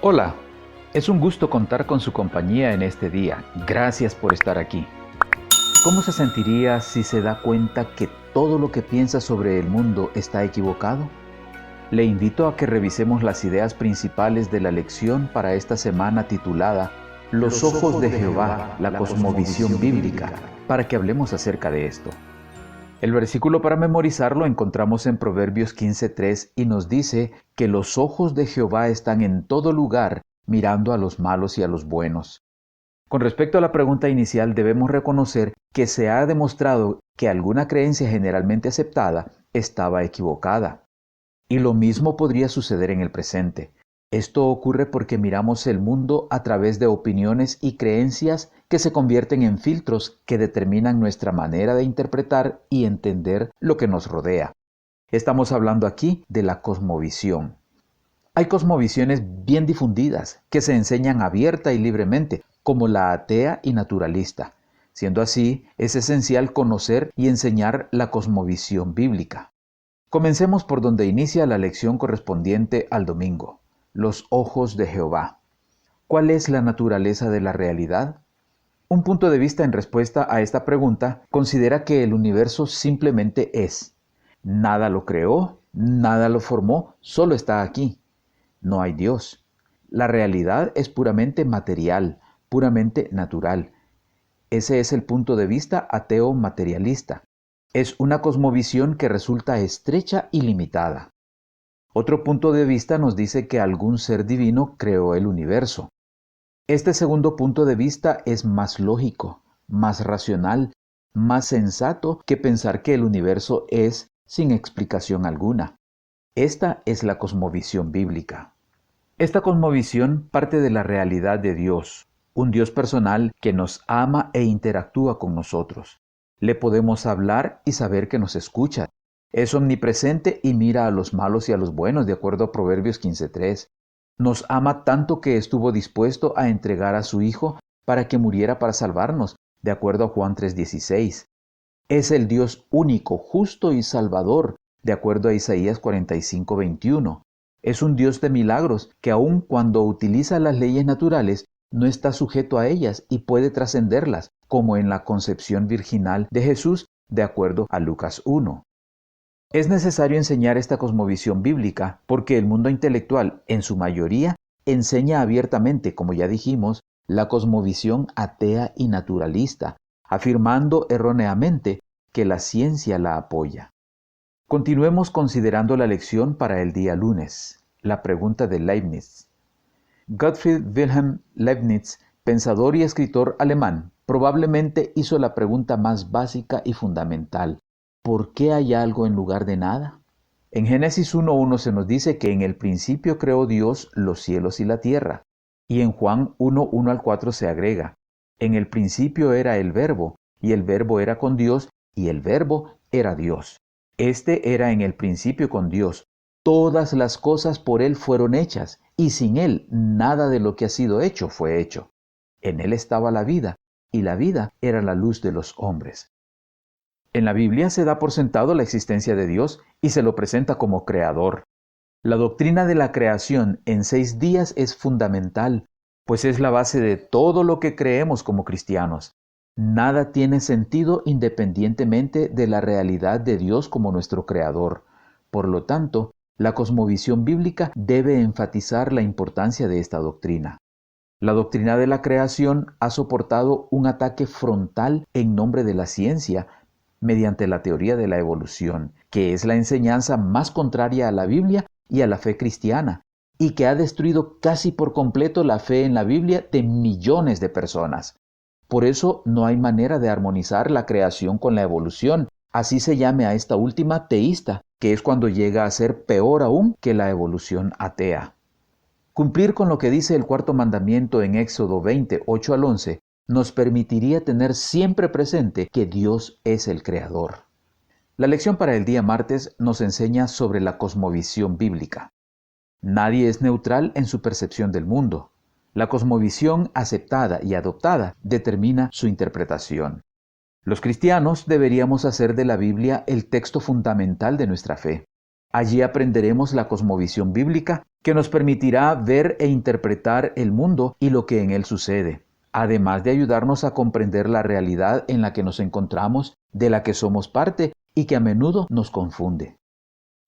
Hola, es un gusto contar con su compañía en este día. Gracias por estar aquí. ¿Cómo se sentiría si se da cuenta que todo lo que piensa sobre el mundo está equivocado? Le invito a que revisemos las ideas principales de la lección para esta semana titulada Los ojos de Jehová, la cosmovisión bíblica, para que hablemos acerca de esto. El versículo para memorizar lo encontramos en Proverbios 15:3 y nos dice que los ojos de Jehová están en todo lugar, mirando a los malos y a los buenos. Con respecto a la pregunta inicial, debemos reconocer que se ha demostrado que alguna creencia generalmente aceptada estaba equivocada. Y lo mismo podría suceder en el presente. Esto ocurre porque miramos el mundo a través de opiniones y creencias que se convierten en filtros que determinan nuestra manera de interpretar y entender lo que nos rodea. Estamos hablando aquí de la cosmovisión. Hay cosmovisiones bien difundidas que se enseñan abierta y libremente, como la atea y naturalista. Siendo así, es esencial conocer y enseñar la cosmovisión bíblica. Comencemos por donde inicia la lección correspondiente al domingo. Los ojos de Jehová. ¿Cuál es la naturaleza de la realidad? Un punto de vista en respuesta a esta pregunta considera que el universo simplemente es. Nada lo creó, nada lo formó, solo está aquí. No hay Dios. La realidad es puramente material, puramente natural. Ese es el punto de vista ateo materialista. Es una cosmovisión que resulta estrecha y limitada. Otro punto de vista nos dice que algún ser divino creó el universo. Este segundo punto de vista es más lógico, más racional, más sensato que pensar que el universo es sin explicación alguna. Esta es la cosmovisión bíblica. Esta cosmovisión parte de la realidad de Dios, un Dios personal que nos ama e interactúa con nosotros. Le podemos hablar y saber que nos escucha. Es omnipresente y mira a los malos y a los buenos, de acuerdo a Proverbios 15:3. Nos ama tanto que estuvo dispuesto a entregar a su Hijo para que muriera para salvarnos, de acuerdo a Juan 3:16. Es el Dios único, justo y salvador, de acuerdo a Isaías 45:21. Es un Dios de milagros que aun cuando utiliza las leyes naturales, no está sujeto a ellas y puede trascenderlas, como en la concepción virginal de Jesús, de acuerdo a Lucas 1. Es necesario enseñar esta cosmovisión bíblica porque el mundo intelectual, en su mayoría, enseña abiertamente, como ya dijimos, la cosmovisión atea y naturalista, afirmando erróneamente que la ciencia la apoya. Continuemos considerando la lección para el día lunes, la pregunta de Leibniz. Gottfried Wilhelm Leibniz, pensador y escritor alemán, probablemente hizo la pregunta más básica y fundamental: ¿por qué hay algo en lugar de nada? En Génesis 1:1 se nos dice que en el principio creó Dios los cielos y la tierra. Y en Juan 1:1-4 se agrega: en el principio era el Verbo, y el Verbo era con Dios, y el Verbo era Dios. Este era en el principio con Dios. Todas las cosas por Él fueron hechas, y sin Él nada de lo que ha sido hecho fue hecho. En Él estaba la vida, y la vida era la luz de los hombres. En la Biblia se da por sentado la existencia de Dios y se lo presenta como creador. La doctrina de la creación en 6 días es fundamental, pues es la base de todo lo que creemos como cristianos. Nada tiene sentido independientemente de la realidad de Dios como nuestro creador. Por lo tanto, la cosmovisión bíblica debe enfatizar la importancia de esta doctrina. La doctrina de la creación ha soportado un ataque frontal en nombre de la ciencia, mediante la teoría de la evolución, que es la enseñanza más contraria a la Biblia y a la fe cristiana, y que ha destruido casi por completo la fe en la Biblia de millones de personas. Por eso no hay manera de armonizar la creación con la evolución, así se llame a esta última teísta, que es cuando llega a ser peor aún que la evolución atea. Cumplir con lo que dice el cuarto mandamiento en Éxodo 20:8-11 nos permitiría tener siempre presente que Dios es el creador. La lección para el día martes nos enseña sobre la cosmovisión bíblica. Nadie es neutral en su percepción del mundo. La cosmovisión aceptada y adoptada determina su interpretación. Los cristianos deberíamos hacer de la Biblia el texto fundamental de nuestra fe. Allí aprenderemos la cosmovisión bíblica que nos permitirá ver e interpretar el mundo y lo que en él sucede, además de ayudarnos a comprender la realidad en la que nos encontramos, de la que somos parte y que a menudo nos confunde.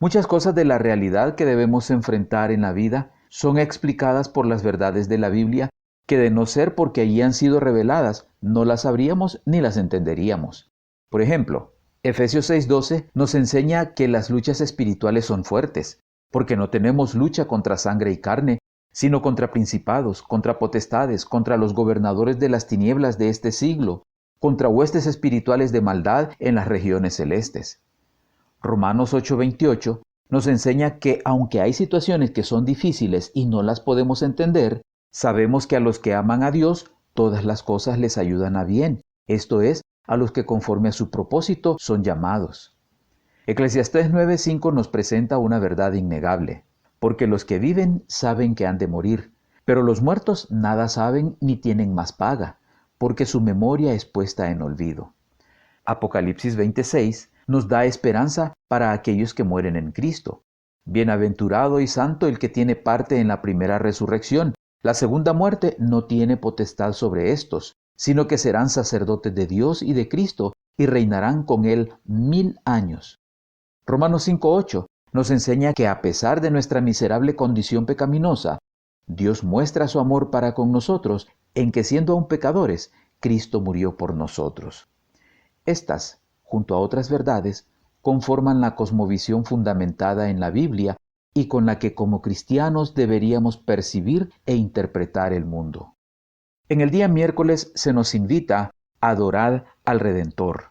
Muchas cosas de la realidad que debemos enfrentar en la vida son explicadas por las verdades de la Biblia que, de no ser porque allí han sido reveladas, no las sabríamos ni las entenderíamos. Por ejemplo, Efesios 6:12 nos enseña que las luchas espirituales son fuertes, porque no tenemos lucha contra sangre y carne, sino contra principados, contra potestades, contra los gobernadores de las tinieblas de este siglo, contra huestes espirituales de maldad en las regiones celestes. Romanos 8:28 nos enseña que aunque hay situaciones que son difíciles y no las podemos entender, sabemos que a los que aman a Dios, todas las cosas les ayudan a bien, esto es, a los que conforme a su propósito son llamados. Eclesiastés 9:5 nos presenta una verdad innegable, porque los que viven saben que han de morir, pero los muertos nada saben ni tienen más paga, porque su memoria es puesta en olvido. Apocalipsis 26 nos da esperanza para aquellos que mueren en Cristo. Bienaventurado y santo el que tiene parte en la primera resurrección. La segunda muerte no tiene potestad sobre estos, sino que serán sacerdotes de Dios y de Cristo y reinarán con él 1000 años. Romanos 5:8 nos enseña que a pesar de nuestra miserable condición pecaminosa, Dios muestra su amor para con nosotros en que, siendo aún pecadores, Cristo murió por nosotros. Estas, junto a otras verdades, conforman la cosmovisión fundamentada en la Biblia y con la que como cristianos deberíamos percibir e interpretar el mundo. En el día miércoles se nos invita a adorar al Redentor.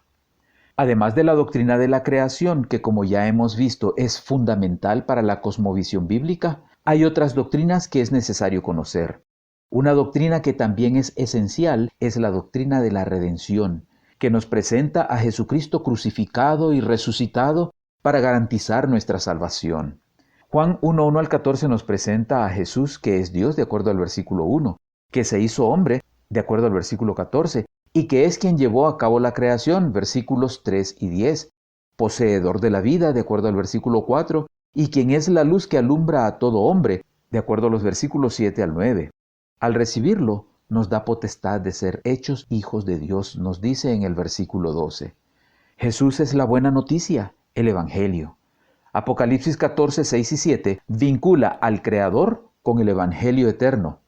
Además de la doctrina de la creación, que como ya hemos visto es fundamental para la cosmovisión bíblica, hay otras doctrinas que es necesario conocer. Una doctrina que también es esencial es la doctrina de la redención, que nos presenta a Jesucristo crucificado y resucitado para garantizar nuestra salvación. Juan 1:1 al 14 nos presenta a Jesús, que es Dios, de acuerdo al versículo 1, que se hizo hombre, de acuerdo al versículo 14, y que es quien llevó a cabo la creación, versículos 3 y 10, poseedor de la vida, de acuerdo al versículo 4, y quien es la luz que alumbra a todo hombre, de acuerdo a los versículos 7 al 9. Al recibirlo, nos da potestad de ser hechos hijos de Dios, nos dice en el versículo 12. Jesús es la buena noticia, el Evangelio. Apocalipsis 14, 6 y 7 vincula al Creador con el Evangelio eterno.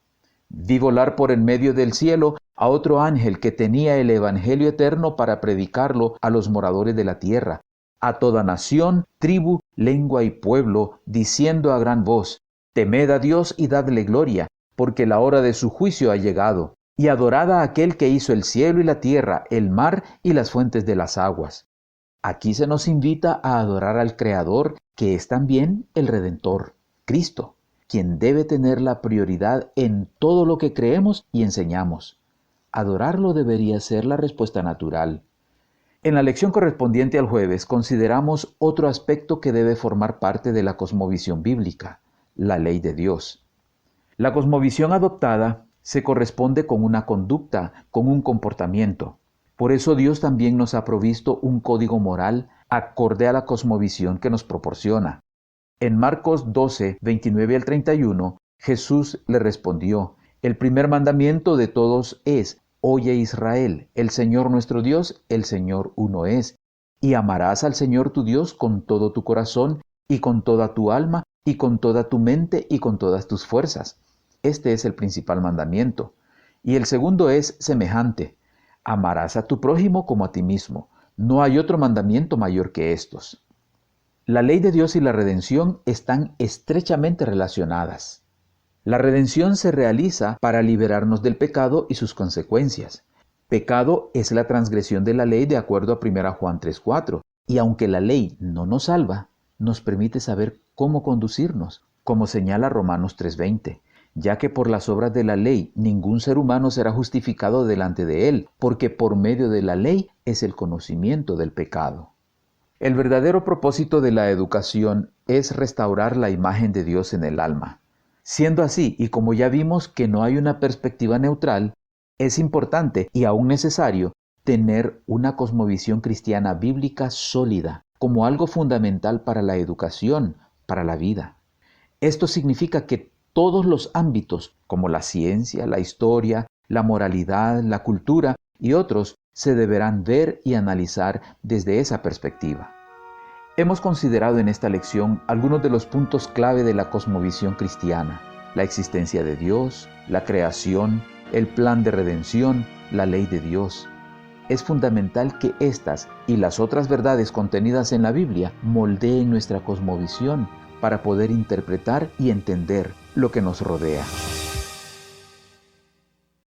Vi volar por en medio del cielo a otro ángel que tenía el Evangelio eterno para predicarlo a los moradores de la tierra, a toda nación, tribu, lengua y pueblo, diciendo a gran voz: Temed a Dios y dadle gloria, porque la hora de su juicio ha llegado, y adorad a aquel que hizo el cielo y la tierra, el mar y las fuentes de las aguas. Aquí se nos invita a adorar al Creador, que es también el Redentor, Cristo, quien debe tener la prioridad en todo lo que creemos y enseñamos. Adorarlo debería ser la respuesta natural. En la lección correspondiente al jueves consideramos otro aspecto que debe formar parte de la cosmovisión bíblica, la ley de Dios. La cosmovisión adoptada se corresponde con una conducta, con un comportamiento. Por eso Dios también nos ha provisto un código moral acorde a la cosmovisión que nos proporciona. En Marcos 12, 29 al 31, Jesús le respondió: El primer mandamiento de todos es: Oye Israel, el Señor nuestro Dios, el Señor uno es, y amarás al Señor tu Dios con todo tu corazón, y con toda tu alma, y con toda tu mente, y con todas tus fuerzas. Este es el principal mandamiento. Y el segundo es semejante: amarás a tu prójimo como a ti mismo. No hay otro mandamiento mayor que estos. La ley de Dios y la redención están estrechamente relacionadas. La redención se realiza para liberarnos del pecado y sus consecuencias. Pecado es la transgresión de la ley de acuerdo a 1 Juan 3:4, y aunque la ley no nos salva, nos permite saber cómo conducirnos, como señala Romanos 3:20, ya que por las obras de la ley ningún ser humano será justificado delante de él, porque por medio de la ley es el conocimiento del pecado. El verdadero propósito de la educación es restaurar la imagen de Dios en el alma. Siendo así, y como ya vimos que no hay una perspectiva neutral, es importante y aún necesario tener una cosmovisión cristiana bíblica sólida, como algo fundamental para la educación, para la vida. Esto significa que todos los ámbitos, como la ciencia, la historia, la moralidad, la cultura y otros, se deberán ver y analizar desde esa perspectiva. Hemos considerado en esta lección algunos de los puntos clave de la cosmovisión cristiana: la existencia de Dios, la creación, el plan de redención, la ley de Dios. Es fundamental que estas y las otras verdades contenidas en la Biblia moldeen nuestra cosmovisión para poder interpretar y entender lo que nos rodea.